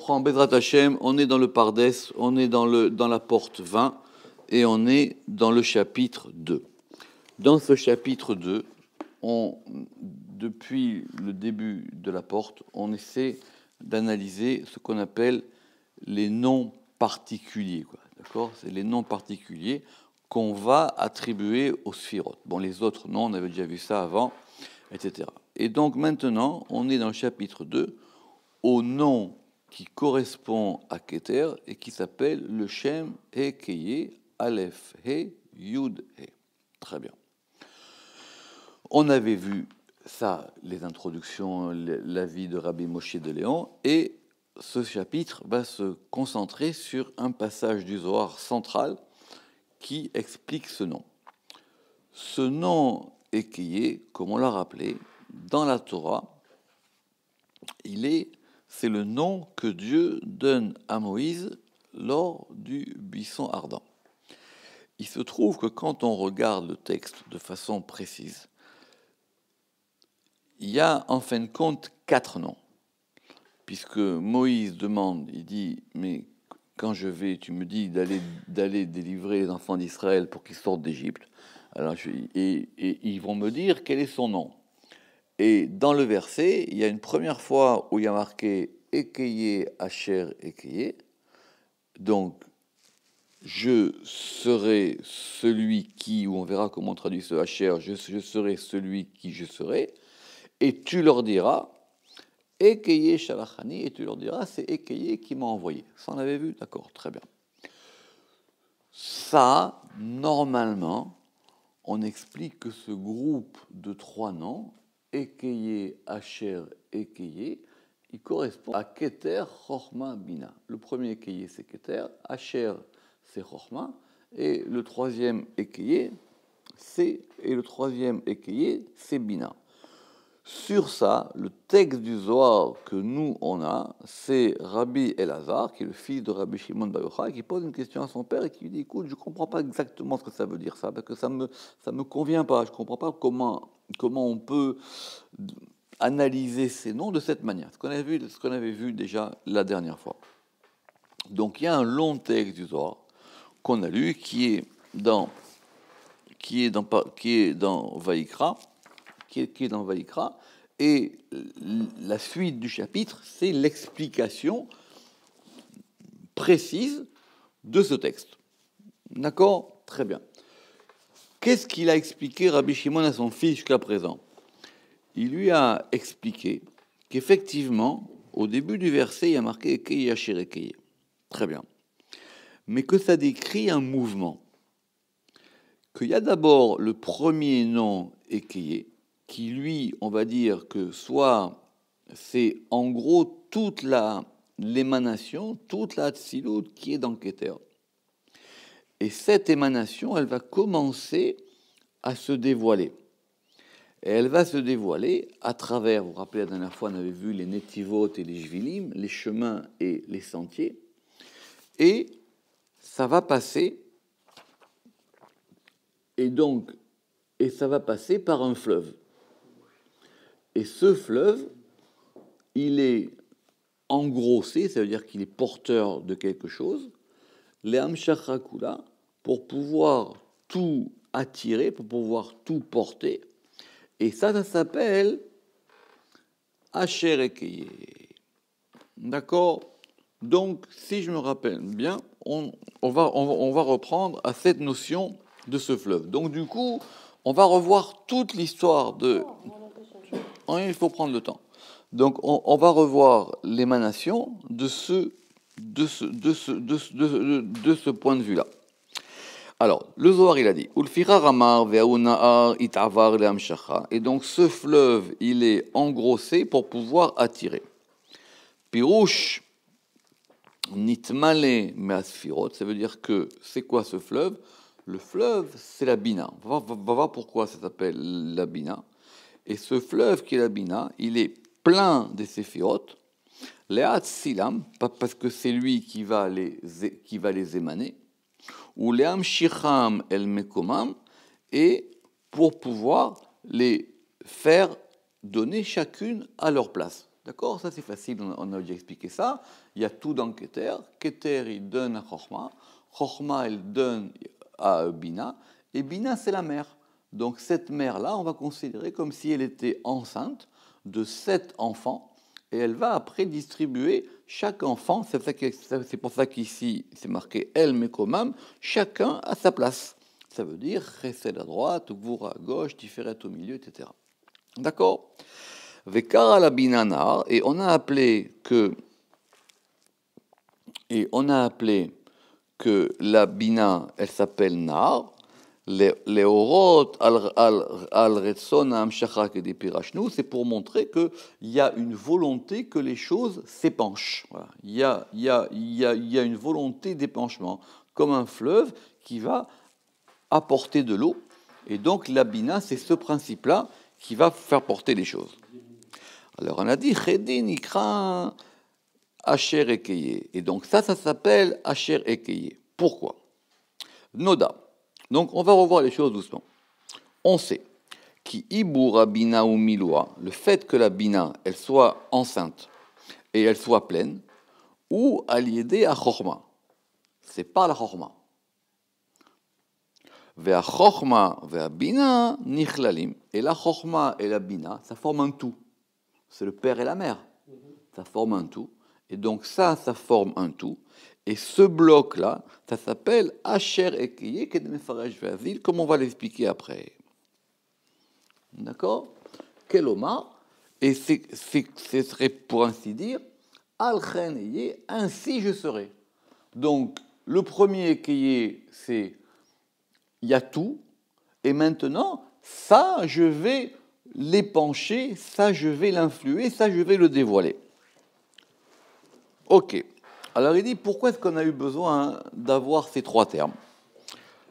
reprend Bezrat Hashem, on est dans le Pardes, on est dans la porte 20 et on est dans le chapitre 2. Dans ce chapitre 2, depuis le début de la porte, on essaie d'analyser ce qu'on appelle les noms particuliers. D'accord ? C'est les noms particuliers qu'on va attribuer aux sphirotes. Bon, les autres noms, on avait déjà vu ça avant, etc. Et donc maintenant, on est dans le chapitre 2, au nom qui correspond à Keter et qui s'appelle le Shem Ekeye, Aleph He, Yud He. Très bien. On avait vu ça, les introductions, l'avis de Rabbi Moshe de Léon, et ce chapitre va se concentrer sur un passage du Zohar central qui explique ce nom. Ce nom Ekeye, comme on l'a rappelé, dans la Torah, c'est le nom que Dieu donne à Moïse lors du buisson ardent. Il se trouve que quand on regarde le texte de façon précise, il y a en fin de compte 4 noms. Puisque Moïse demande, il dit, mais quand je vais, tu me dis d'aller délivrer les enfants d'Israël pour qu'ils sortent d'Égypte. Alors, et ils vont me dire quel est son nom. Et dans le verset, il y a une première fois où il y a marqué Ekeye Asher Ekeye. Donc, je serai celui qui, ou on verra comment on traduit ce Asher, je serai celui qui je serai. Et tu leur diras, Ekeye Shalachani, et tu leur diras, c'est Ekeye qui m'a envoyé. Ça, on l'avait vu, d'accord, très bien. Ça, normalement, on explique que ce groupe de 3 noms, Ekeye, Asher, Ekeye, il correspond à Keter, Chochma, Bina. Le premier Ekeye, c'est Keter, Asher, c'est Chochma, et le troisième Ekeye, c'est Bina. Sur ça, le texte du Zohar que nous, on a, c'est Rabbi Elazar, qui est le fils de Rabbi Shimon Bar Yochai, qui pose une question à son père et qui lui dit, écoute, je ne comprends pas exactement ce que ça veut dire ça, parce que ça me convient pas, je ne comprends pas comment on peut analyser ces noms de cette manière, ce qu'on avait vu déjà la dernière fois. Donc il y a un long texte du Zohar qu'on a lu, qui est dans Vaïkra, qui est dans Vaïkra, et la suite du chapitre, c'est l'explication précise de ce texte. D'accord ? Très bien. Qu'est-ce qu'il a expliqué Rabbi Shimon à son fils jusqu'à présent ? Il lui a expliqué qu'effectivement, au début du verset, il y a marqué Ekeye Asher Ekeye. Très bien. Mais que ça décrit un mouvement. Qu'il y a d'abord le premier nom Ekeye, qui lui, on va dire que soit c'est en gros toute l'émanation, toute la Tzilut qui est dans Keter. Et cette émanation, elle va commencer à se dévoiler. Et elle va se dévoiler à travers, vous vous rappelez la dernière fois, on avait vu les netivot et les jvilim, les chemins et les sentiers. Et ça va passer, et ça va passer par un fleuve. Et ce fleuve, il est engrossé, ça veut dire qu'il est porteur de quelque chose, Lehamshach Kula, pour pouvoir tout attirer, pour pouvoir tout porter. Et ça s'appelle Asher Ekeye. D'accord ? Donc, si je me rappelle bien, on va reprendre à cette notion de ce fleuve. Donc, du coup, on va revoir toute l'histoire de... Il faut prendre le temps. Donc, on va revoir l'émanation de ce point de vue-là. Alors, le Zohar, il a dit, et donc ce fleuve, il est engrossé pour pouvoir attirer. Pirouche, nitmale measfirot, ça veut dire que c'est quoi ce fleuve ? Le fleuve, c'est la Bina. On va voir pourquoi ça s'appelle la Bina. Et ce fleuve qui est la Bina, il est plein des séphirotes, Leat Silam, parce que c'est lui qui va les émaner, ou Leam Shicham El Mekomam, et pour pouvoir les faire donner chacune à leur place. D'accord? Ça, c'est facile, on a déjà expliqué ça. Il y a tout dans Keter. Keter, il donne à Chochma. Chochma, il donne à Bina. Et Bina, c'est la mère. Donc, cette mère-là, on va considérer comme si elle était enceinte de 7 enfants. Et elle va après distribuer chaque enfant. C'est pour ça qu'ici, c'est marqué El Mekomam, chacun à sa place. Ça veut dire Chesed à droite, Gvura à gauche, Tiferet au milieu, etc. D'accord? Vekara la Bina Nar, et on a appelé que la Bina, elle s'appelle Nar, les orot al retson amshacha que des pirachnou, c'est pour montrer qu'il y a une volonté que les choses s'épanchent. Voilà. Il y a une volonté d'épanchement, comme un fleuve qui va apporter de l'eau. Et donc la Bina, c'est ce principe-là qui va faire porter les choses. Alors on a dit Chedin ikra Asher Ekeye. Et donc ça s'appelle Asher Ekeye. Pourquoi? Noda. Donc on va revoir les choses doucement. On sait qui Ibura Bina ou Miloa, le fait que la Bina, elle soit enceinte et elle soit pleine, ou aliédé à Chochma. C'est par la Chochma. Vea Chochma, vea Bina, Nichlalim. Et la Chochma et la Bina, ça forme un tout. C'est le père et la mère. Ça forme un tout. Et donc ça forme un tout. Et ce bloc-là, ça s'appelle Asher Ekeye Kedmefaresh Ve'azil, comme on va l'expliquer après. D'accord? Keloma, et ce serait pour ainsi dire, Al-Chen Eye, ainsi je serai. Donc, le premier Ekeye, c'est il y a tout, et maintenant, ça, je vais l'épancher, ça, je vais l'influer, ça, je vais le dévoiler. Ok. Alors il dit, pourquoi est-ce qu'on a eu besoin d'avoir ces 3 termes?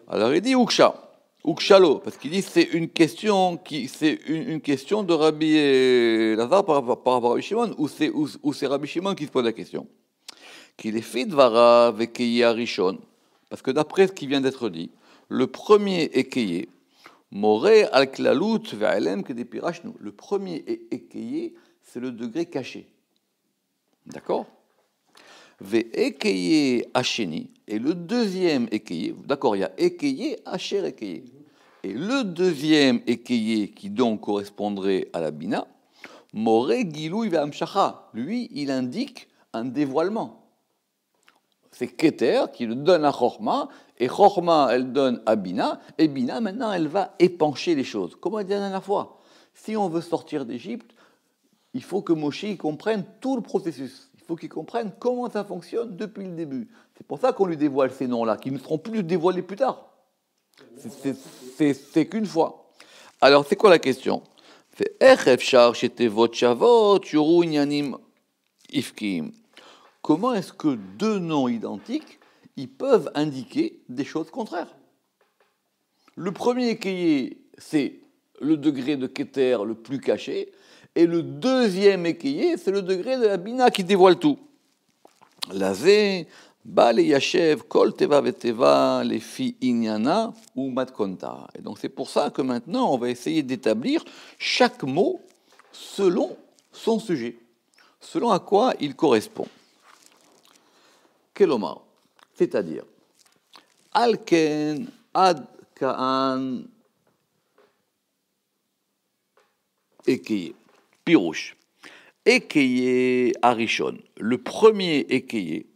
Alors il dit Uksha, Ukshalo, parce qu'il dit c'est une question de Rabbi Lazare par rapport à Rabbi Shimon, ou c'est Rabbi Shimon qui se pose la question. Qu'il est fait Dvara Vekeye Arishon, parce que d'après ce qui vient d'être dit, le premier Ekeye, Moré al-Klalut ve'alem kedepirashnu. Le premier Ekeye, c'est le degré caché. D'accord? Ve'ekeye Hasheni, et le deuxième Ekeye, d'accord, il y a Ekeye, Asher Ekeye. Et le deuxième Ekeye, qui donc correspondrait à la Bina, Moré Gilou ve'amshacha. Lui, il indique un dévoilement. C'est Keter qui le donne à Chochma, et Chochma, elle donne à Bina, et Bina, maintenant, elle va épancher les choses. Comme on a dit la dernière fois, si on veut sortir d'Égypte, il faut que Moshe comprenne tout le processus. Il faut qu'il comprenne comment ça fonctionne depuis le début. C'est pour ça qu'on lui dévoile ces noms-là, qui ne seront plus dévoilés plus tard. C'est qu'une fois. Alors, c'est quoi la question? Comment est-ce que 2 noms identiques, ils peuvent indiquer des choses contraires? Le premier ékayé, c'est le degré de Keter le plus caché, et le deuxième ékayé, c'est le degré de la Bina qui dévoile tout. Lazé, Bale Yashev, Kol Teva Veteva, les filles Inyana ou Matkonta. Et donc c'est pour ça que maintenant on va essayer d'établir chaque mot selon son sujet, selon à quoi il correspond. Kelomar, c'est-à-dire Alken Ad Kaan Ekeye, Pirouche. Ekeye Arishon, le premier Ekeye,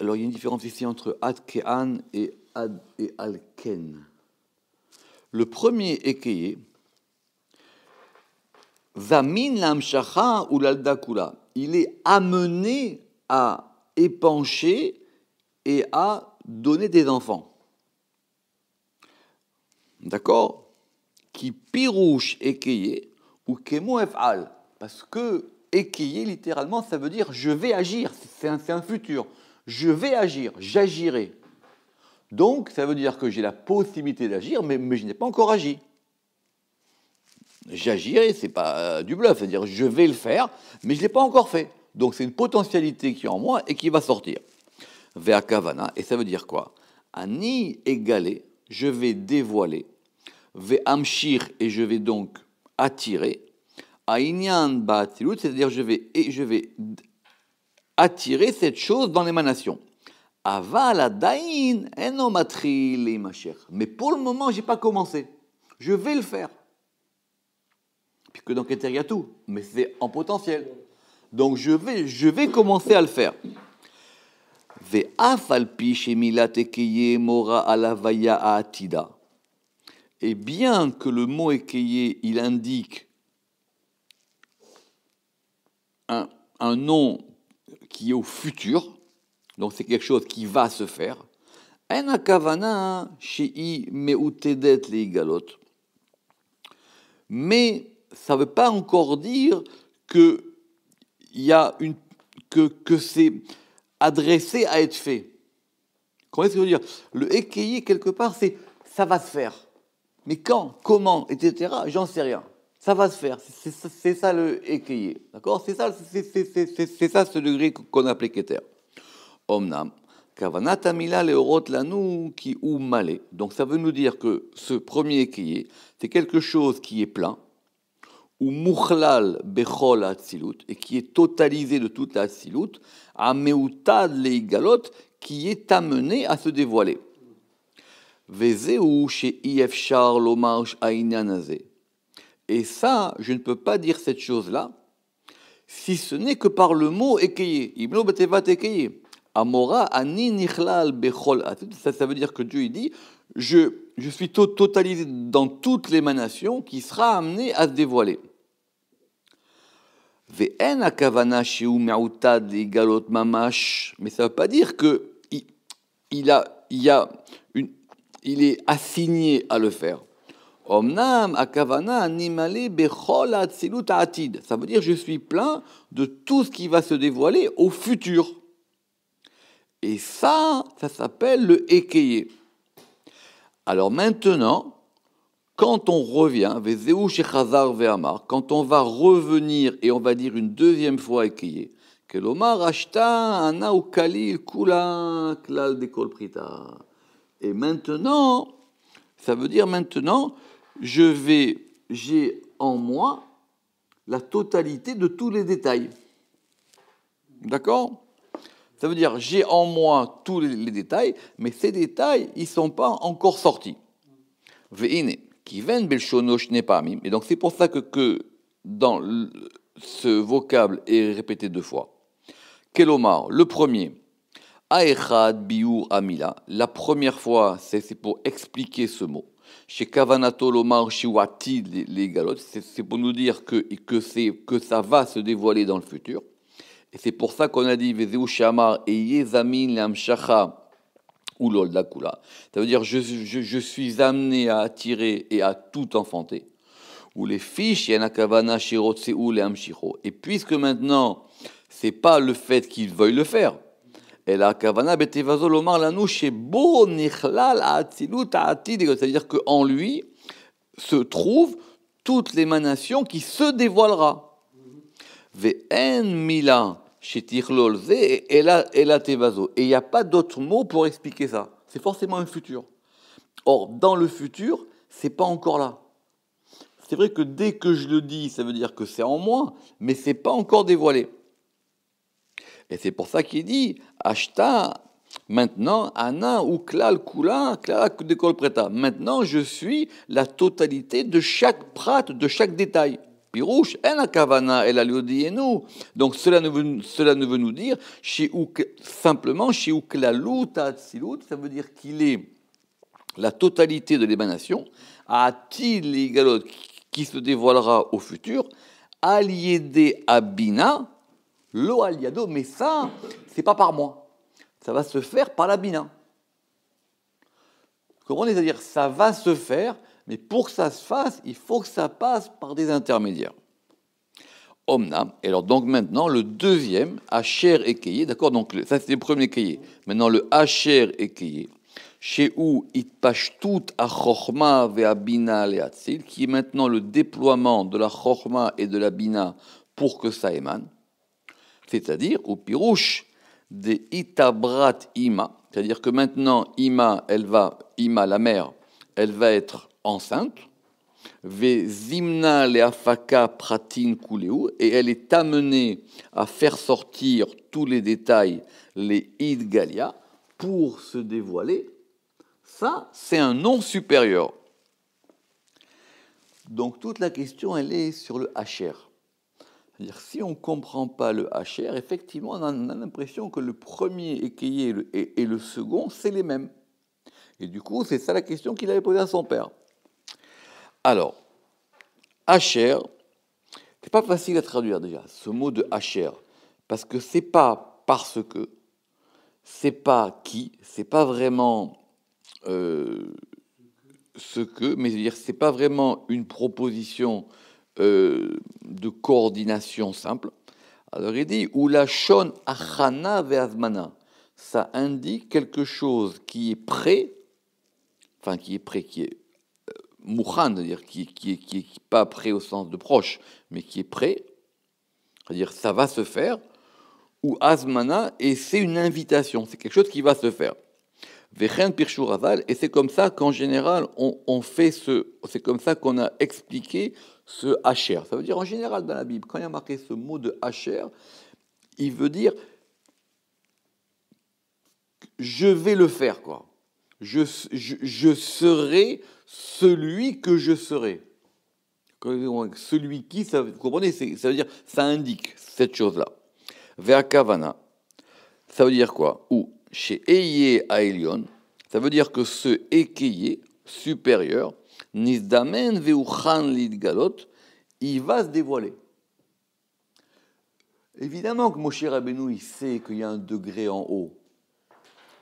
alors il y a une différence ici entre Ad Kean et Alken. Le premier Ekeye, Zamin l'amshacha ou l'aldakula, il est amené à épancher et à donner des enfants. D'accord? Qui pirouche ekeye ou kemo efal. Parce que ekeye, littéralement, ça veut dire je vais agir. C'est un futur. Je vais agir, j'agirai. Donc, ça veut dire que j'ai la possibilité d'agir, mais je n'ai pas encore agi. J'agirai, c'est pas du bluff, c'est-à-dire je vais le faire, mais je ne l'ai pas encore fait. Donc c'est une potentialité qui est en moi et qui va sortir. Ve'akavana, et ça veut dire quoi? Ani égalé, je vais dévoiler. ve'amshir, et je vais donc attirer, Aïnyan ba'atzilut, c'est-à-dire je vais attirer cette chose dans l'émanation. Aval adain eno matril leimasher. Mais pour le moment, j'ai pas commencé. Je vais le faire. Puisque dans Keter, il y a tout, mais c'est en potentiel. Donc je vais commencer à le faire. Ve'af alpi shemilat ekeye mora alavaya atida. Et bien que le mot ekeye, il indique un nom qui est au futur, donc c'est quelque chose qui va se faire. En akavana shei meutedet leigalot. Mais ça ne veut pas encore dire que c'est adressé à être fait. Comment est-ce que je veux dire? Le ékeyer, quelque part, c'est ça va se faire. Mais quand, comment, etc., j'en sais rien. Ça va se faire. C'est ça le ékeyer. D'accord? C'est ça ce degré qu'on appelait keter. Omnam. Kavanat amila leorot lanu ki ou malé. Donc ça veut nous dire que ce premier ékeyer, c'est quelque chose qui est plein, ou mukhlal bechol atzilut, et qui est totalisé de toute la atzilut, ameutad leigalot, qui est amené à se dévoiler. Vezeu she'ifshar lomar ha'inyan hazeh. Et ça, je ne peux pas dire cette chose-là, si ce n'est que par le mot ékeyer. Ibno betevat ékeyer. Amora ani nichlal bechol atzilut. Ça veut dire que Dieu il dit, je suis totalisé dans toute l'émanation qui sera amenée à se dévoiler. Ve'en akavana sheu me'utad leigalot mamash. Mais ça ne veut pas dire que il est assigné à le faire. Omnam akavana animale bechol atzilut atid. Ça veut dire je suis plein de tout ce qui va se dévoiler au futur. Et ça s'appelle le ékeyer. Alors maintenant, quand on revient, quand on va revenir et on va dire une deuxième fois ékeyer, et maintenant, ça veut dire maintenant, j'ai en moi la totalité de tous les détails. D'accord? Ça veut dire j'ai en moi tous les détails, mais ces détails, ils ne sont pas encore sortis. Ve'ine. Et donc c'est pour ça que dans ce vocable est répété deux fois. Kelomar, le premier, Aechad biur amila. La première fois, c'est pour expliquer ce mot. Chez Kavanato lomar shiwati les galotes, c'est pour nous dire que ça va se dévoiler dans le futur. Et c'est pour ça qu'on a dit Vezeu shamar et yezamin lamshacha. Ou l'oldakula. Ça veut dire je suis amené à attirer et à tout enfanter. Ou les fiches, yanakavana shirotse ou les amshiro. Et puisque maintenant, c'est pas le fait qu'ils veuillent le faire. Et la kavana betevazo lomar lanu shebo nichlal atzilut atid. C'est-à-dire qu'en lui se trouve toute l'émanation qui se dévoilera. Ve'en mila. Et il n'y a pas d'autre mot pour expliquer ça. C'est forcément un futur. Or, dans le futur, c'est pas encore là. C'est vrai que dès que je le dis, ça veut dire que c'est en moi, mais c'est pas encore dévoilé. Et c'est pour ça qu'il dit Ashta, maintenant, Ana ou Klal Kula, Klal Dekol Preta. Maintenant, je suis la totalité de chaque prat, de chaque détail. Pirouche, en akavana el aliodienu. Donc cela ne veut nous dire simplement chez uklalut atzilut, ça veut dire qu'il est la totalité de l'émanation, a-t-il les galotes qui se dévoilera au futur, aliédé abina, lo aliado, mais ça, c'est pas par moi. Ça va se faire par la bina. Comment on est à dire ça va se faire? Mais pour que ça se fasse, il faut que ça passe par des intermédiaires. Omnam. Et alors donc maintenant, le deuxième, Hacher ékayé, d'accord? Donc ça c'est le premier ékayé. Maintenant le Hacher ékayé, chez où itpashtut achorma ve'abina le'atzil, qui est maintenant le déploiement de la chorma et de la bina pour que ça émane. C'est-à-dire, au pirouche, des itabrat ima, c'est-à-dire que maintenant, ima, la mère, elle va être enceinte, ve zimna le afaka pratin kuleu, et elle est amenée à faire sortir tous les détails, les idgalia, pour se dévoiler. Ça, c'est un nom supérieur. Donc toute la question, elle est sur le hacher. C'est-à-dire, si on ne comprend pas le hacher, effectivement, on a l'impression que le premier ékayé et le second, c'est les mêmes. Et du coup, c'est ça la question qu'il avait posée à son père. Alors, hacher, c'est pas facile à traduire déjà, ce mot de hacher, parce que c'est pas parce que, c'est pas qui, c'est pas vraiment ce que, mais c'est-à-dire c'est pas vraiment une proposition de coordination simple. Alors il dit ou la shon achana ve'azmana, ça indique quelque chose qui est prêt, enfin qui est prêt, qui est mouchan, c'est-à-dire qui est pas prêt au sens de proche, mais qui est prêt, c'est-à-dire ça va se faire, ou azmana, et c'est une invitation, c'est quelque chose qui va se faire. Vechen Pirchur Aval, et c'est comme ça qu'en général on fait c'est comme ça qu'on a expliqué ce hacher. Ça veut dire en général dans la Bible, quand il y a marqué ce mot de hacher, il veut dire je vais le faire, quoi. Je serai celui que je serai. Celui qui, vous comprenez, ça veut dire, ça indique cette chose-là. Ve'akavana, ça veut dire quoi? Ou chez Eye Aelion, ça veut dire que ce Ekeye supérieur, Nizdamen Veuchan Lidgalot, il va se dévoiler. Évidemment que Moshe Rabbeinu, il sait qu'il y a un degré en haut.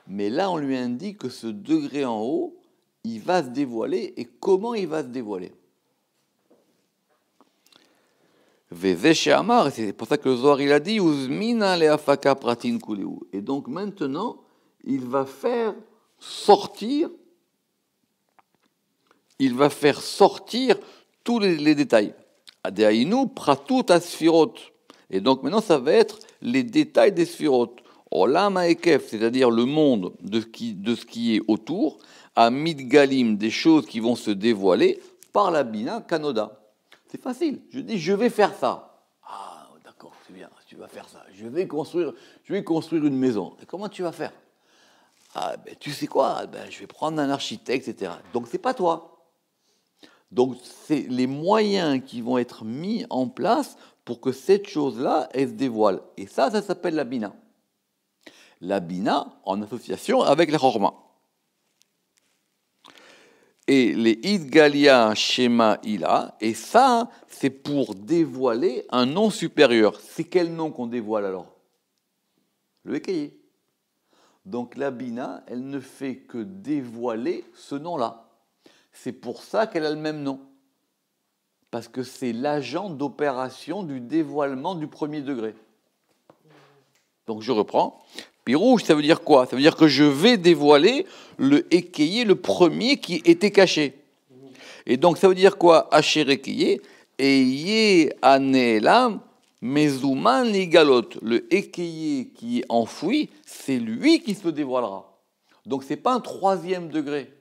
Mais là, on lui indique que ce degré en haut, il va se dévoiler. Et comment il va se dévoiler? C'est pour ça que le Zohar, il a dit Uzmina leafaka pratin kuleu. Et donc maintenant, il va faire sortir tous les détails. Adeainu pratut asfirot. Et donc maintenant, ça va être les détails des sfirot. Olam haekef, c'est-à-dire le monde de ce qui est autour, à midgalim, des choses qui vont se dévoiler par la bina kanoda. C'est facile. Je dis, je vais faire ça. Ah, d'accord, c'est bien, tu vas faire ça. Je vais construire une maison. Et comment tu vas faire? Ah, ben, tu sais quoi? Ben, je vais prendre un architecte, etc. Donc, c'est pas toi. Donc, c'est les moyens qui vont être mis en place pour que cette chose-là, elle se dévoile. Et ça s'appelle la bina. La bina en association avec la chorma. Et les idgalia shema ila, et ça, c'est pour dévoiler un nom supérieur. C'est quel nom qu'on dévoile alors? Le écaillé. Donc la bina, elle ne fait que dévoiler ce nom-là. C'est pour ça qu'elle a le même nom. Parce que c'est l'agent d'opération du dévoilement du premier degré. Donc je reprends. Pirouge, ça veut dire quoi? Ça veut dire que je vais dévoiler le écaillé, le premier qui était caché. Et donc ça veut dire quoi? Hacher écaillé, eye anelam, mezuman ligalot. Le écaillé qui est enfoui, c'est lui qui se dévoilera. Donc c'est pas un troisième degré.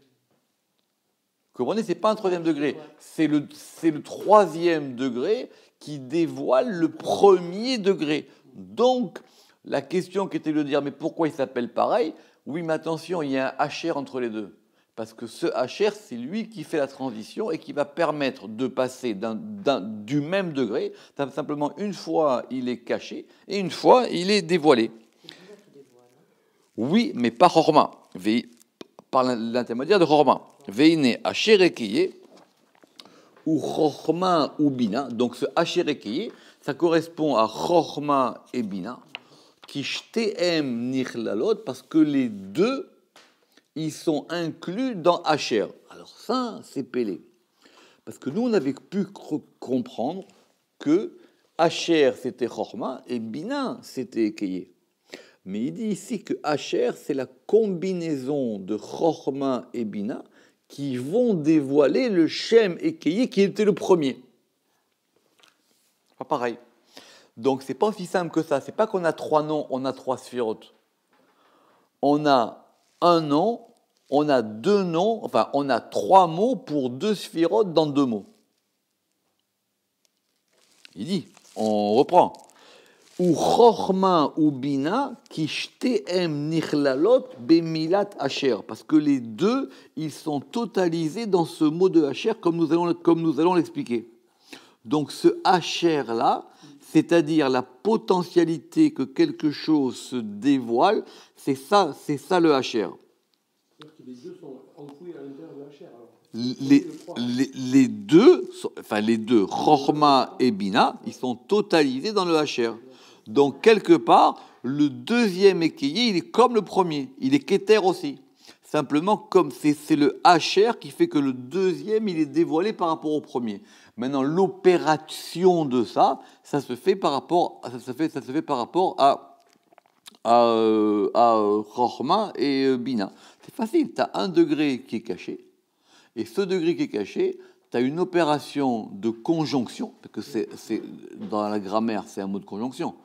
Vous comprenez? C'est pas un troisième degré. C'est le troisième degré qui dévoile le premier degré. Donc, la question qui était de dire, mais pourquoi il s'appelle pareil? Oui, mais attention, il y a un hacher entre les deux. Parce que ce hacher, c'est lui qui fait la transition et qui va permettre de passer du même degré. Simplement, une fois, il est caché et une fois, il est dévoilé. Oui, mais pas Chorma. Par l'intermédiaire de Chorma. Veine hacher ekeye ou Chorma ou Bina. Donc ce hacher ekeye, ça correspond à Chorma et Bina. Qui shtéem nichlalot, parce que les deux, ils sont inclus dans hacher. Alors ça, c'est Pélé. Parce que nous, on avait pu comprendre que hacher, c'était Chorma, et Bina, c'était ekeye. Mais il dit ici que hacher, c'est la combinaison de Chorma et Bina qui vont dévoiler le Shem Ekeye qui était le premier. Pas pareil. Donc c'est pas aussi simple que ça. C'est pas qu'on a trois noms, on a trois sphirotes. On a un nom, on a deux noms, enfin, on a trois mots pour deux sphirotes dans deux mots. Il dit, on reprend. Ou chorma ou bina qui shtehem nichlalot bemilat asher. Parce que les deux, ils sont totalisés dans ce mot de asher, comme nous allons l'expliquer. Donc ce asher-là, c'est-à-dire la potentialité que quelque chose se dévoile, c'est ça le asher. Les deux sont enfouis à l'intérieur de asher. Les deux, chorma et bina, ils sont totalisés dans le asher. Donc, quelque part, le deuxième ékayé, il est comme le premier. Il est kéter aussi. Simplement, comme c'est le hacher qui fait que le deuxième, il est dévoilé par rapport au premier. Maintenant, l'opération de ça se fait par rapport à Chorma et Bina. C'est facile. Tu as un degré qui est caché. Et ce degré qui est caché, tu as une opération de conjonction, parce que dans la grammaire, c'est un mot de conjonction.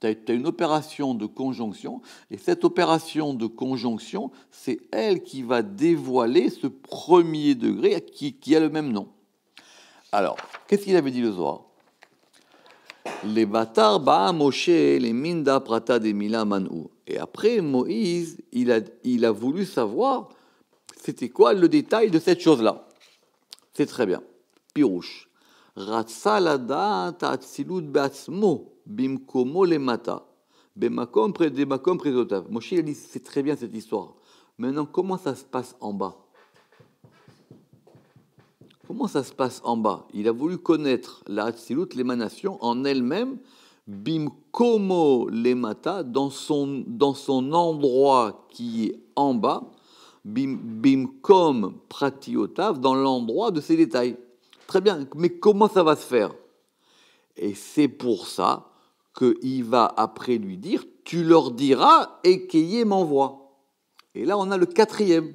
Tu as une opération de conjonction, et cette opération de conjonction, c'est elle qui va dévoiler ce premier degré qui a le même nom. Alors, qu'est-ce qu'il avait dit le Zohar? Les Batar Ba'a Moshe, les Minda Prata de Mila Manu. Et après, Moïse, il a voulu savoir c'était quoi le détail de cette chose-là. C'est très bien. Pirouche. Ratsa lada ta'atzilut be'atzmo. Bimkomo le mata, bemakom presotav. Moshe a dit c'est très bien cette histoire. Maintenant, comment ça se passe en bas? Comment ça se passe en bas? Il a voulu connaître la Hatzilut, l'émanation en elle-même, bimkomo le mata, dans son endroit qui est en bas, bimkom pratiotav, dans l'endroit de ses détails. Très bien, mais comment ça va se faire? Et c'est pour ça qu'il va après lui dire, tu leur diras, Ekeye m'envoie. Et là, on a le quatrième.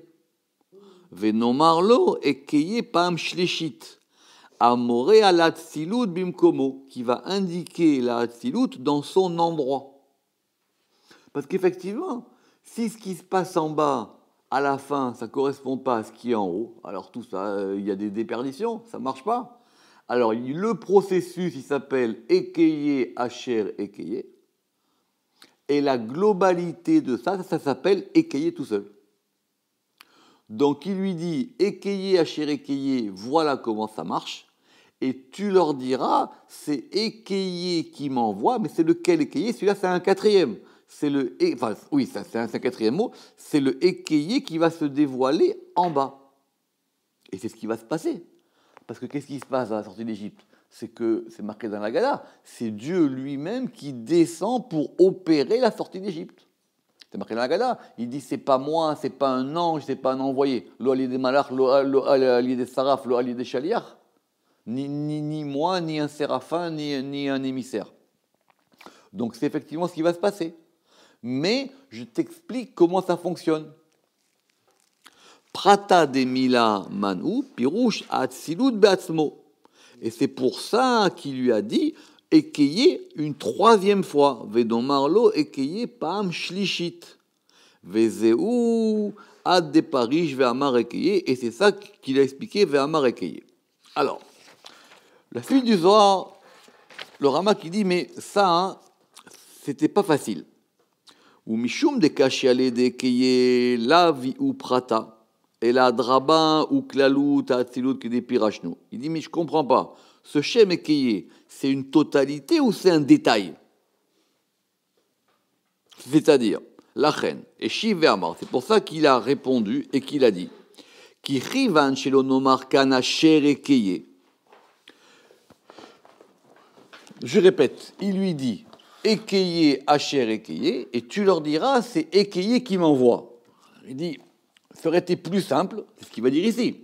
Venomarlo, Ekeye pam shleshit. Amore al hatzilut bimkomo, qui va indiquer la hatzilut dans son endroit. Parce qu'effectivement, si ce qui se passe en bas, à la fin, ça ne correspond pas à ce qui est en haut, alors tout ça, il y a des déperditions, ça ne marche pas. Alors, le processus, il s'appelle Ekeye, Asher, Ekeye. Et la globalité de ça s'appelle Ekeye tout seul. Donc, il lui dit Ekeye, Asher, Ekeye, voilà comment ça marche. Et tu leur diras, c'est Ekeye qui m'envoie, mais c'est lequel Ekeye? Celui-là, c'est un quatrième. C'est un quatrième mot. C'est le Ekeye qui va se dévoiler en bas. Et c'est ce qui va se passer. Parce que qu'est-ce qui se passe à la sortie d'Égypte? C'est que, c'est marqué dans la Gada, c'est Dieu lui-même qui descend pour opérer la sortie d'Égypte. C'est marqué dans la Gada. Il dit, c'est pas moi, c'est pas un ange, c'est pas un envoyé. Lo ali des malach, lo ali des saraf, lo ali des chaliach. Ni moi, ni un séraphin, ni un émissaire. Donc c'est effectivement ce qui va se passer. Mais je t'explique comment ça fonctionne. Prata de Mila Manu, Pirouche, Atzilut Beatzmo. Et c'est pour ça qu'il lui a dit Ekeye une troisième fois. Vedomarlo Ekeye Pam Shlishit. Vezeu Ad de Paris Ve'amar Ekeye. Et c'est ça qu'il a expliqué Ve'amar Ekeye. Alors, la suite du Zohar, le Rama qui dit mais ça, c'était pas facile. Ou Mishum de Kashiale de Ekeye Lavi ou Prata. Et la draba ou klalut atzilut qui dépirachnou. Il dit mais je comprends pas. Ce shem ekeye, c'est une totalité ou c'est un détail? C'est-à-dire la reine et shiv ve'amar. C'est pour ça qu'il a répondu et qu'il a dit ki chivan shelo nomar kan asher ekeye. Je répète, il lui dit ekeye asher ekeye et tu leur diras c'est ekeye qui m'envoie. Il dit ça aurait été plus simple, c'est ce qu'il va dire ici.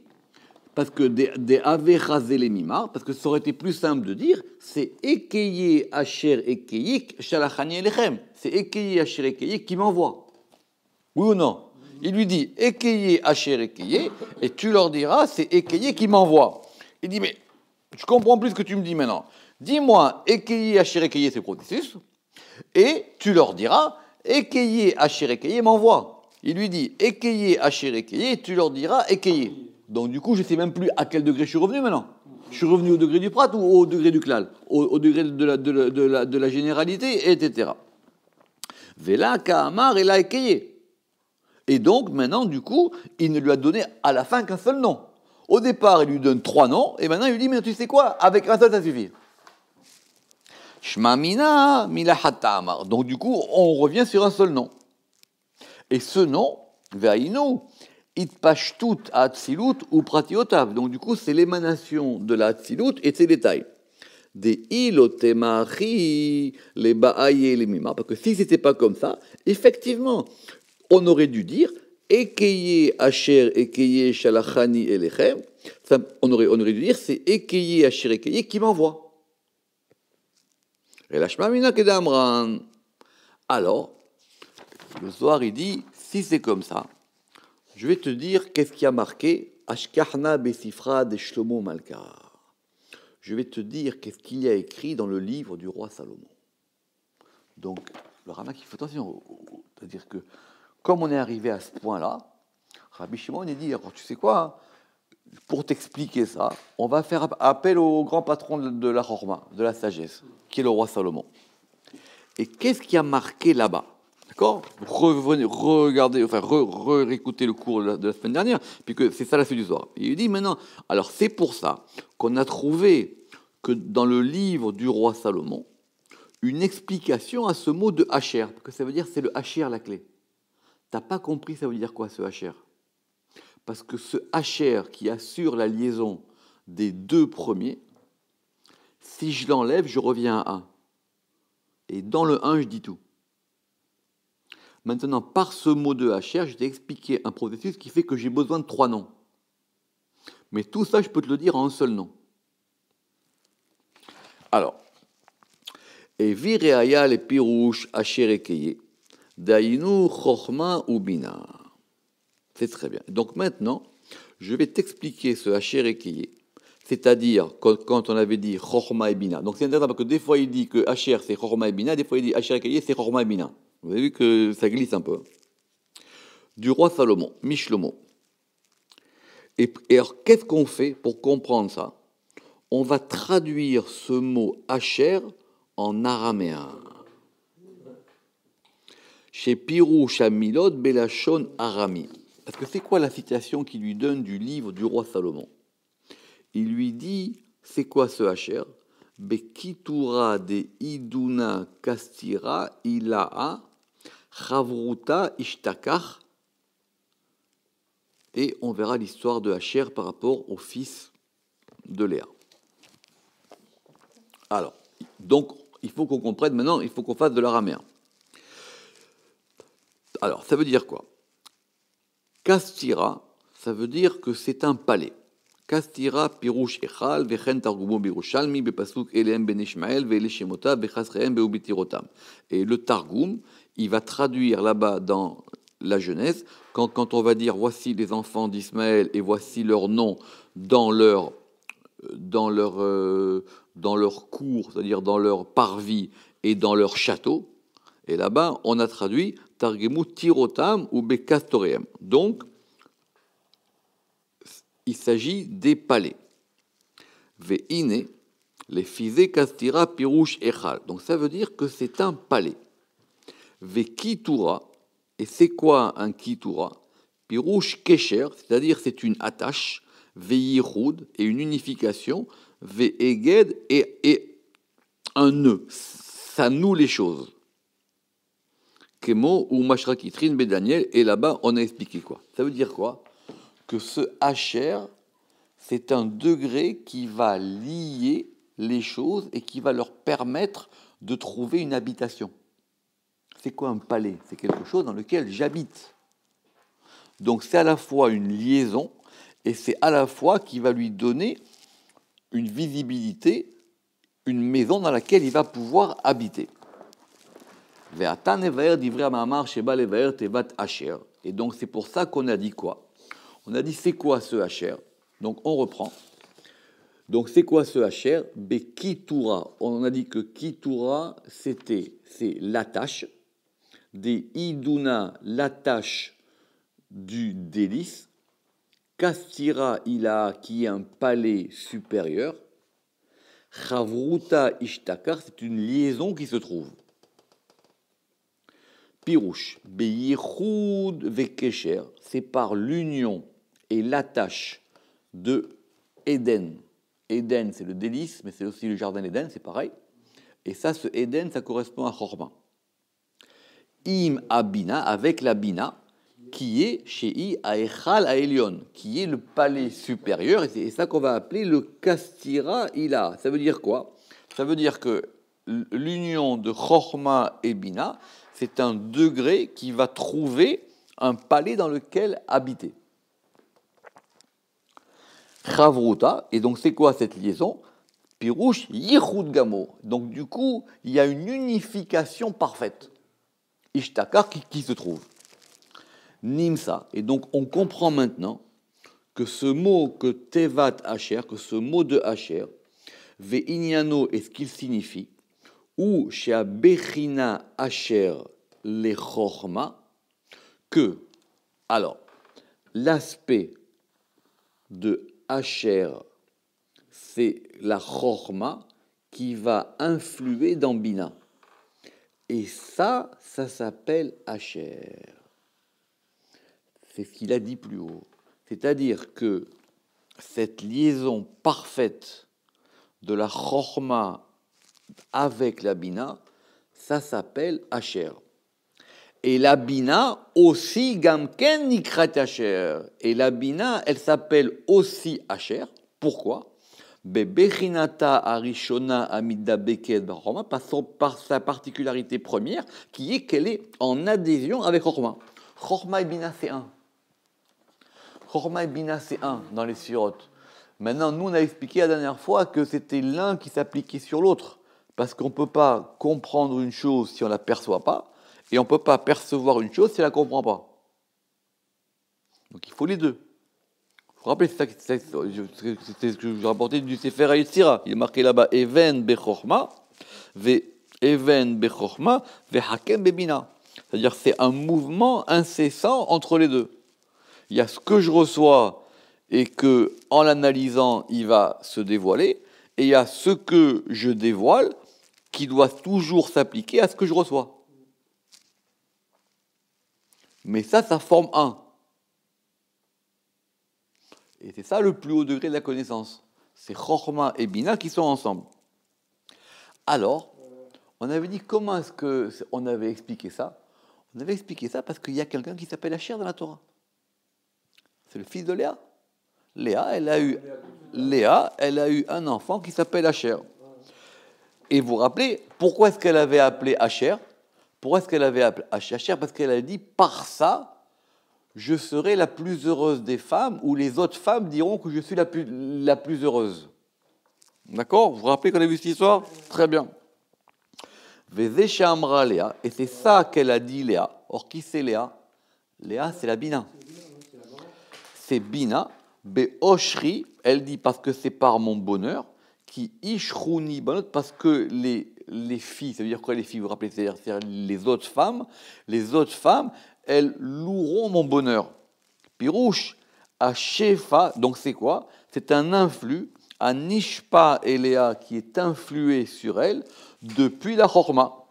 Parce que des avechazé les mimar, parce que ça aurait été plus simple de dire, c'est Ekeye Asher Ekeye Shalachani Elechem. C'est Ekeye Asher Ekeye qui m'envoie. Oui ou non? Il lui dit Ekeye Asher Ekeye, et tu leur diras, c'est Ekeye qui m'envoie. Il dit, mais je comprends plus ce que tu me dis maintenant. Dis-moi, Ekeye Asher Ekeye, c'est le processus, et tu leur diras, Ekeye Asher Ekeye m'envoie. Il lui dit Ekeye Asher Ekeye, tu leur diras Ekeye. Donc du coup, je ne sais même plus à quel degré je suis revenu maintenant. Je suis revenu au degré du prat ou au degré du klal, au degré de la généralité, etc. Vela Kahamar et la Ekeye. Et donc maintenant, du coup, il ne lui a donné à la fin qu'un seul nom. Au départ, il lui donne 3 noms, et maintenant il lui dit, mais tu sais quoi, avec un seul, ça suffit. Shma mina milahata amar. Donc du coup, on revient sur un seul nom. Et ce nom, ve'ainu, itpashtut atzilut ou pratiotav. Donc du coup, c'est l'émanation de la atzilut et de ses détails. Des ilotemachi, les ba'aye et les mimar. Parce que si c'était pas comme ça, effectivement, on aurait dû dire Ekeye Asher Ekeye Shalachani Elechem. On aurait dû dire c'est Ekeye Asher Ekeye qui m'envoie. Et la Shmamina Kedamran. Alors, le soir il dit si c'est comme ça, je vais te dire qu'est-ce qui a marqué Ashkarna Besifra de Shlomo Malka. Je vais te dire qu'est-ce qu'il y a écrit dans le livre du roi Salomon. Donc, le Ramak, il fait attention, c'est-à-dire que comme on est arrivé à ce point-là, Rabbi Shimon il dit, alors tu sais quoi, pour t'expliquer ça, on va faire appel au grand patron de la Chorma, de la sagesse, qui est le roi Salomon. Et qu'est-ce qui a marqué là-bas? D'accord? Revenez, regardez, enfin, réécoutez le cours de la semaine dernière, puisque c'est ça la suite du soir. Il dit maintenant, alors c'est pour ça qu'on a trouvé que dans le livre du roi Salomon, une explication à ce mot de Hacher, parce que ça veut dire c'est le Hacher la clé. T'as pas compris ça veut dire quoi ce Hacher? Parce que ce Hacher qui assure la liaison des deux premiers, si je l'enlève, je reviens à 1. Et dans le 1, je dis tout. Maintenant, par ce mot de Hacher, je t'ai expliqué un processus qui fait que j'ai besoin de 3 noms. Mais tout ça, je peux te le dire en un seul nom. Alors, et Vireaya le Pirouche Hacher Ekeye, Dainu Chochma ou Bina. C'est très bien. Donc maintenant, je vais t'expliquer ce Hacher Ekeye. C'est-à-dire, quand on avait dit Chochma et Bina. Donc c'est intéressant parce que des fois il dit que Hacher c'est Chochma et Bina, des fois il dit Hacher Ekeye c'est Chochma et Bina. Vous avez vu que ça glisse un peu. Du roi Salomon, Mishlomo. Et alors, qu'est-ce qu'on fait pour comprendre ça? On va traduire ce mot Hacher en araméen. Chez Pirou Shamilot Belachon Arami. Parce que c'est quoi la citation qu'il lui donne du livre du roi Salomon? Il lui dit, c'est quoi ce Hacher? Bekitura de Iduna Kastira Ilaha Chavruta Ishtakach. Et on verra l'histoire de Hacher par rapport au fils de Léa. Alors, donc, il faut qu'on comprenne maintenant, il faut qu'on fasse de l'araméen. Alors, ça veut dire quoi? Kastira, ça veut dire que c'est un palais. Kastira pirouche echal vechen targumo birushalmi bepasuk elem ben Ishmael ve'ele shemota bechasrehem beubitirotam. Et le targum, il va traduire là-bas dans la Genèse, quand on va dire voici les enfants d'Ismaël et voici leurs noms dans leur cour, c'est-à-dire dans leur parvis et dans leur château. Et là-bas, on a traduit Targemu Tirotam ou Bekastoreem. Donc, il s'agit des palais. Ve'ine, les fizé Kastira Pirouche Echal. Donc, ça veut dire que c'est un palais. Ve'kitura, et c'est quoi un kitura? Pirouche Kesher, c'est-à-dire c'est une attache, Ve'yichud, et une unification, Ve'eged, et un nœud. Ça noue les choses. Kemo ou Mashrakitrin Bedaniel, et là-bas, on a expliqué quoi? Ça veut dire quoi? Que ce Hacher, c'est un degré qui va lier les choses et qui va leur permettre de trouver une habitation. C'est quoi un palais? C'est quelque chose dans lequel j'habite. Donc c'est à la fois une liaison et c'est à la fois qui va lui donner une visibilité, une maison dans laquelle il va pouvoir habiter. Et donc c'est pour ça qu'on a dit quoi? On a dit c'est quoi ce Hacher? Donc on reprend. Donc c'est quoi ce Hacher? Bekitura. On a dit que Kitura c'est l'attache. Des Iduna, l'attache du délice, Kastira Ila, qui est un palais supérieur, Chavruta Ishtakar, c'est une liaison qui se trouve. Pirouche, Beyichud Vekesher, c'est par l'union et l'attache de Éden. Éden, c'est le délice, mais c'est aussi le jardin d'Éden, c'est pareil. Et ça, ce Éden, ça correspond à Chorma. Im Abina, avec la Bina, qui est Shei Aechal Aelion, qui est le palais supérieur, et c'est ça qu'on va appeler le Kastira Ila. Ça veut dire quoi? Ça veut dire que l'union de Chorma et Bina, c'est un degré qui va trouver un palais dans lequel habiter. Chavruta, et donc c'est quoi cette liaison? Pirouche Yichud Gamo. Donc du coup, il y a une unification parfaite. Ishtakar qui se trouve. Nimsa. Et donc on comprend maintenant que ce mot que Tevat Asher, que ce mot de Asher, Ve'inyano est ce qu'il signifie, ou Shea Bechina Asher le Chorma, que, alors, l'aspect de Asher, c'est la Chorma qui va influer dans Bina. Et ça s'appelle Asher. C'est ce qu'il a dit plus haut. C'est-à-dire que cette liaison parfaite de la Chorma avec la Bina, ça s'appelle Asher. Et la Bina aussi, Gamken Nikrat Asher. Et la Bina, elle s'appelle aussi Asher. Pourquoi? Bebechinata Arishona Amida Beket Chorma, par sa particularité première, qui est qu'elle est en adhésion avec Chorma. Chorma et Bina, c'est un. Chorma et Bina, c'est un dans les sirotes. Maintenant, nous, on a expliqué la dernière fois que c'était l'un qui s'appliquait sur l'autre. Parce qu'on ne peut pas comprendre une chose si on ne la perçoit pas, et on ne peut pas percevoir une chose si on ne la comprend pas. Donc il faut les deux. Vous vous rappelez, c'était ce que je vous rapportais du Sefer HaYetzira. Il est marqué là-bas, Even Bechorma, Even Bechorma, Vehakem Bebina. C'est-à-dire que c'est un mouvement incessant entre les deux. Il y a ce que je reçois et que, en l'analysant, il va se dévoiler, et il y a ce que je dévoile qui doit toujours s'appliquer à ce que je reçois. Mais ça forme un. Et c'est ça le plus haut degré de la connaissance. C'est Chorma et Bina qui sont ensemble. Alors, on avait dit comment est-ce qu'on avait expliqué ça? On avait expliqué ça parce qu'il y a quelqu'un qui s'appelle Asher dans la Torah. C'est le fils de Léa. Léa, elle a eu un enfant qui s'appelle Asher. Et vous vous rappelez, pourquoi est-ce qu'elle avait appelé Asher? Pourquoi est-ce qu'elle avait appelé Asher? Parce qu'elle a dit, par ça, je serai la plus heureuse des femmes, ou les autres femmes diront que je suis la plus heureuse. D'accord? Vous vous rappelez qu'on a vu cette histoire? Très bien. Vezé Amra Léa, et c'est ça qu'elle a dit Léa. Or, qui c'est Léa? Léa, c'est la Bina. C'est Bina, Beoshri, elle dit parce que c'est par mon bonheur, qui Ishrouni Banot, parce que les filles, ça veut dire quoi les filles, vous vous rappelez, c'est-à-dire les autres femmes, elles loueront mon bonheur. Pirouche, à Shefa, donc c'est quoi? C'est un influx, à Nishpa Eléa, qui est influé sur elle depuis la Chorma.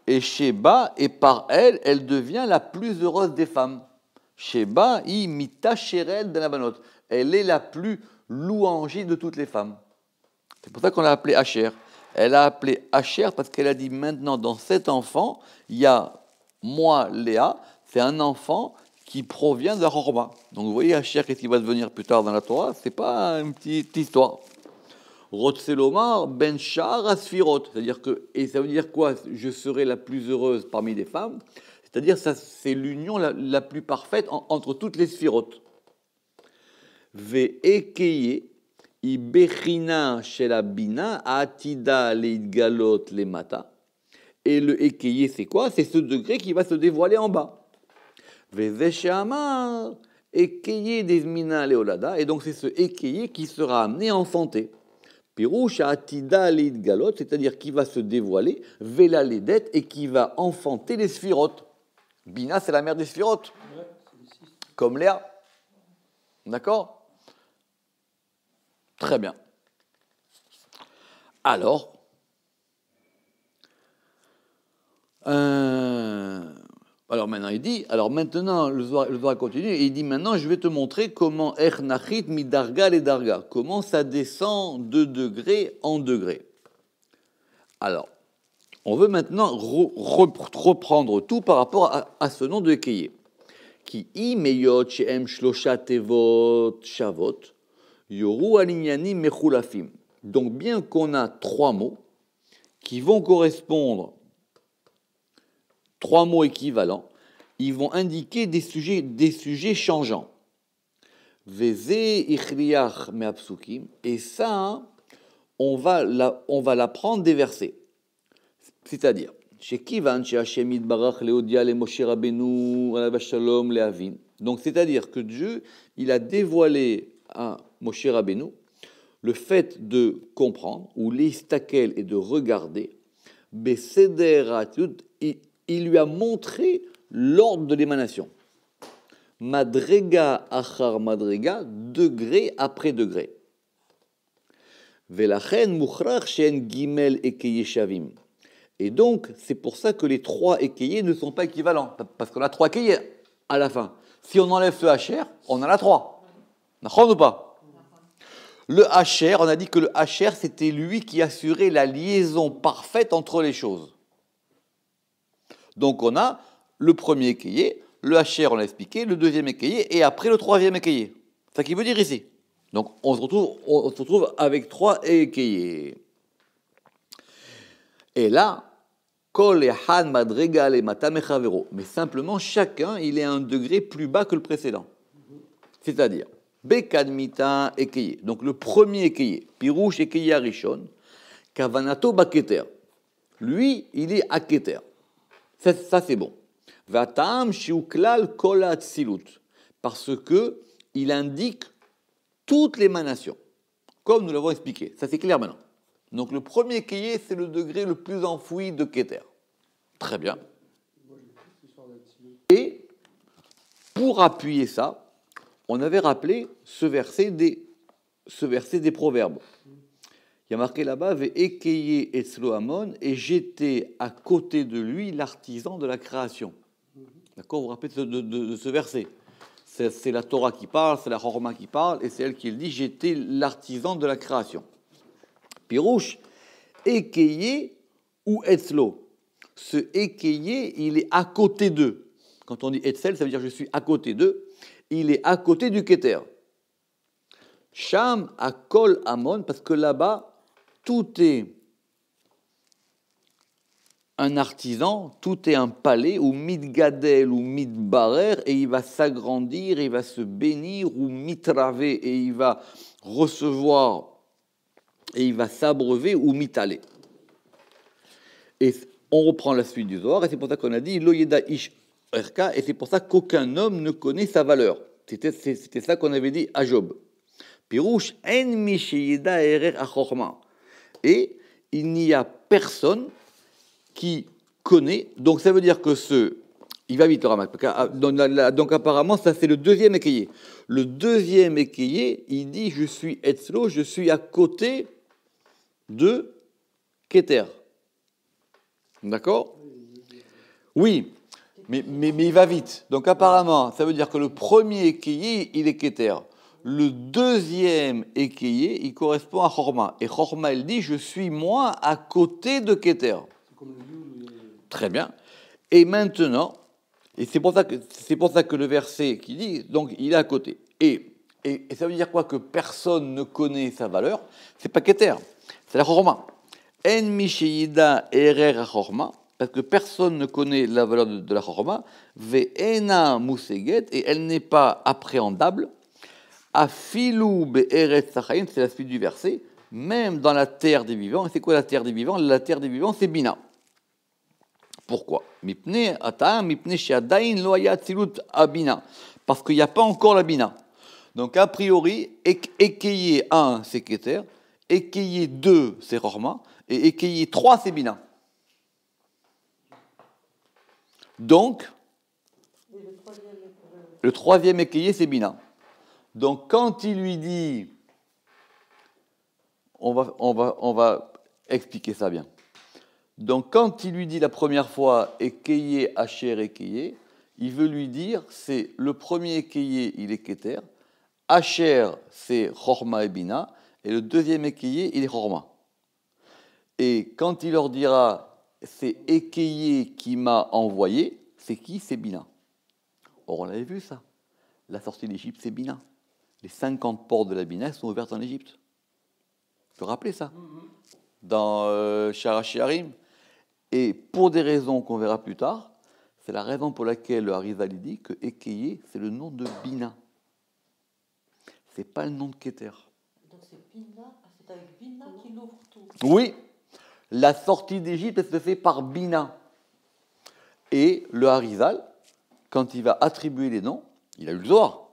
Et Sheba, et par elle, elle devient la plus heureuse des femmes. Sheba, i mita sherel de la banote. Elle est la plus louangée de toutes les femmes. C'est pour ça qu'on l'a appelée Asher. Elle a appelé Asher parce qu'elle a dit maintenant, dans cet enfant, il y a moi, Léa, c'est un enfant qui provient de la Chorma. Donc vous voyez, Asher, qu'est-ce qui va devenir plus tard dans la Torah? C'est pas une petite histoire. Rotselomar ben Shar Asfirot. C'est-à-dire que, et ça veut dire quoi? Je serai la plus heureuse parmi les femmes. C'est-à-dire ça, c'est l'union la plus parfaite entre toutes les sphirotes. Ve'ekeye ibechina shel bina atida leidgalot lemata. Et le ekeye, c'est quoi? C'est ce degré qui va se dévoiler en bas. Ve'zeshamar ekeye desmina leolada. Et donc c'est ce ekeye qui sera amené à enfanter. Pirouche atida leidgalot, c'est-à-dire qui va se dévoiler, vela ledet, et qui va enfanter les sphirotes. Bina, c'est la mère des sphirotes. comme Léa. D'accord? Très bien. Alors, maintenant il dit, maintenant le Zohar continue et il dit maintenant je vais te montrer comment Ernachit mi darga les darga, comment ça descend de degré en degré. Alors, on veut maintenant reprendre tout par rapport à ce nom de Ekeye. Qui imeyot she'em shlosha tevot shavot yoru alinyanim mechulafim. Donc bien qu'on a trois mots qui vont correspondre, trois mots équivalents, ils vont indiquer des sujets changeants. Veze ichriach me'apsukim, et ça, on va l'apprendre des versets. C'est-à-dire, donc, c'est-à-dire que Dieu, il a dévoilé à Moshe Rabbeinu le fait de comprendre, ou l'istakel et de regarder, il lui a montré l'ordre de l'émanation. Madrega achar madrega, degré après degré. Velachen mukhrach shen gimel ekeye shavim. Et donc, c'est pour ça que les trois ékayés ne sont pas équivalents, parce qu'on a trois ékayés à la fin. Si on enlève ce HR, on en a trois. D'accord ou pas? Le HR, on a dit que le HR, c'était lui qui assurait la liaison parfaite entre les choses. Donc, on a le premier ékayé, le HR, on l'a expliqué, le deuxième ékayé, et après le troisième ékayé. C'est ça qu'il veut dire ici. Donc, on se retrouve avec trois ékayés. Et là, mais simplement, chacun, il est à un degré plus bas que le précédent. C'est-à-dire, Bekadmita Ekeye. Donc, le premier Ekeye, Pirouche Ekeye Arishon, Kavanato Baketer. Lui, il est à Keter. Ça, c'est bon. Vatam Shiuklal Kolat Silut. Parce que il indique toute l'émanation. Comme nous l'avons expliqué. Ça, c'est clair maintenant. Donc le premier Ekeye, c'est le degré le plus enfoui de Keter. Très bien. Et pour appuyer ça, on avait rappelé ce verset des Proverbes. Il y a marqué là-bas, Ekeye etzlo amon, et j'étais à côté de lui l'artisan de la création. D'accord, vous vous rappelez de ce verset? C'est la Torah qui parle, c'est la Chorma qui parle, et c'est elle qui le dit, j'étais l'artisan de la création. Pirouche, Ekeye ou Etzlo. Ce Ekeye, il est à côté d'eux. Quand on dit Etzel, ça veut dire je suis à côté d'eux. Il est à côté du Keter. Sham à Kol Amon, parce que là-bas, tout est un artisan, tout est un palais, ou Midgadel ou Midbarer, et il va s'agrandir, il va se bénir, ou Mitravé, et il va recevoir, et il va s'abreuver, ou Mitaler. Et on reprend la suite du Zohar, et c'est pour ça qu'on a dit Loyeda Ish Erka, et c'est pour ça qu'aucun homme ne connaît sa valeur. C'était ça qu'on avait dit à Job. Pirouche, en mishiyeda erer achorma. Et il n'y a personne qui connaît. Donc ça veut dire que il va vite le Ramak. Donc apparemment, ça c'est le deuxième ékayé. Le deuxième ékayé, il dit je suis Etzlo, je suis à côté de Keter. D'accord? Oui, mais il va vite. Donc apparemment, ça veut dire que le premier ékayé, il est Keter. Le deuxième ékayé, il correspond à Chorma. Et Chorma, il dit, je suis moi à côté de Keter. Très bien. Et maintenant, et c'est pour ça que le verset qui dit, donc il est à côté. Et ça veut dire quoi? Que personne ne connaît sa valeur. C'est pas Keter, c'est la Chorma. En mishiyida erer Chorma, parce que personne ne connaît la valeur de la Chorma. Ve'ena museget, et elle n'est pas appréhendable. Afilou be'eretz sachaim, c'est la suite du verset, même dans la terre des vivants. Et c'est quoi la terre des vivants? La terre des vivants, c'est Bina. Pourquoi? Parce qu'il n'y a pas encore la Bina. Donc, a priori, Ekeye 1, c'est Keter, Ekeye 2, c'est Chorma, et Ekeye 3, c'est Bina. Donc, Le troisième ékayé, c'est Bina. Donc, quand il lui dit, on va expliquer ça bien. Donc, quand il lui dit la première fois ékayé, Asher, ékayé, il veut lui dire, c'est le premier ékayé, il est Keter, Asher, c'est Chorma et Bina, et le deuxième ékayé, il est Chorma. Et quand il leur dira, c'est ékayé qui m'a envoyé, c'est qui? C'est Bina. Or, on avait vu ça. La sortie d'Égypte, c'est Bina. Les 50 portes de la Bina sont ouvertes en Égypte. Tu te rappelles ça? Dans Sharachiarim. Et pour des raisons qu'on verra plus tard, c'est la raison pour laquelle le Harizal dit que Ékayé, c'est le nom de Bina. C'est pas le nom de Keter. Donc c'est Bina, c'est avec Bina qu'il ouvre tout. Oui, la sortie d'Égypte, elle se fait par Bina. Et le Harizal, quand il va attribuer les noms, il a eu le Zohar.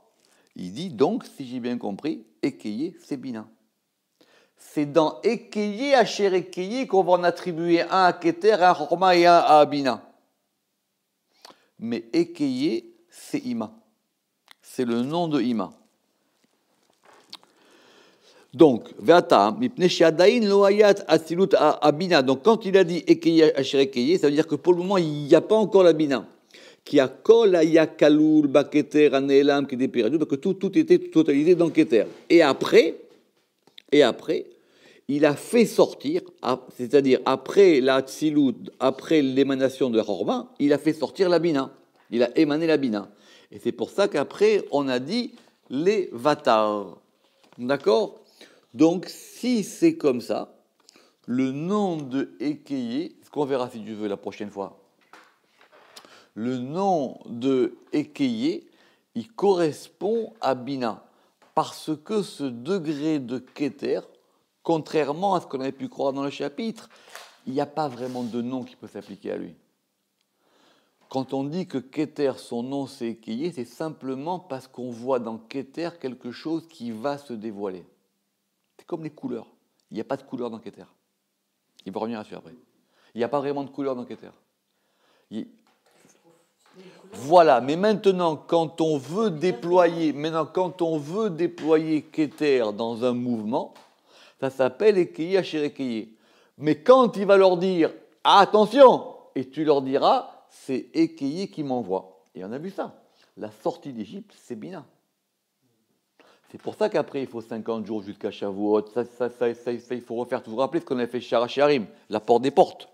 Il dit donc, si j'ai bien compris, Ékayé, c'est Bina. C'est dans Ékayé, Asher Ékayé, qu'on va en attribuer un à Keter, un à Chorma et un à Bina. Mais Ékayé, c'est Ima. C'est le nom de Ima. Donc, Ve'ata, mipnei she'adain lo hayat atzilut Bina. Donc, quand il a dit Ékayé, Asher Ékayé, ça veut dire que pour le moment, il n'y a pas encore la Bina. Qui a kol haya kaloul ba Keter anelam qui dépéradu, parce que tout était totalisé dans Keter. Et après, il a fait sortir, c'est-à-dire après la Tzilut, après l'émanation de la Chorma, il a fait sortir la Bina. Il a émané la Bina. Et c'est pour ça qu'après, on a dit les Vatar. D'accord? Donc, si c'est comme ça, le nom de Ékayé, ce qu'on verra si tu veux la prochaine fois, le nom de Ékayé, il correspond à Bina. Parce que ce degré de Keter, contrairement à ce qu'on avait pu croire dans le chapitre, il n'y a pas vraiment de nom qui peut s'appliquer à lui. Quand on dit que Keter, son nom c'est Ékayé, c'est simplement parce qu'on voit dans Keter quelque chose qui va se dévoiler. C'est comme les couleurs. Il n'y a pas de couleur dans Keter. Il va revenir là-dessus après. Il n'y a pas vraiment de couleur dans Keter. Voilà, mais maintenant, quand on veut déployer Keter dans un mouvement, ça s'appelle Ékayé, Asher Ékayé. Mais quand il va leur dire « Attention !» et tu leur diras « C'est Ékayé qui m'envoie ». Et on a vu ça. La sortie d'Égypte, c'est Bina. C'est pour ça qu'après, il faut 50 jours jusqu'à Shavuot. Ça, il faut refaire. Vous vous rappelez ce qu'on a fait chez Sharachiarim, la porte des portes.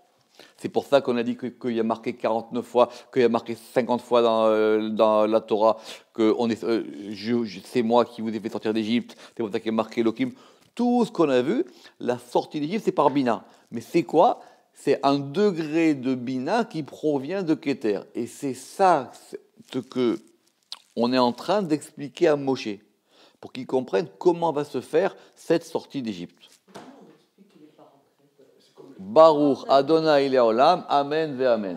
C'est pour ça qu'on a dit qu'il y a marqué 49 fois, qu'il y a marqué 50 fois dans la Torah, que c'est moi qui vous ai fait sortir d'Égypte, c'est pour ça qu'il y a marqué Elohim. Tout ce qu'on a vu, la sortie d'Égypte, c'est par Bina. Mais c'est quoi? C'est un degré de Bina qui provient de Keter. Et c'est ça ce qu'on est en train d'expliquer à Moshe, pour qu'il comprenne comment va se faire cette sortie d'Égypte. Baruch Adonai Leolam, Amen ve Amen.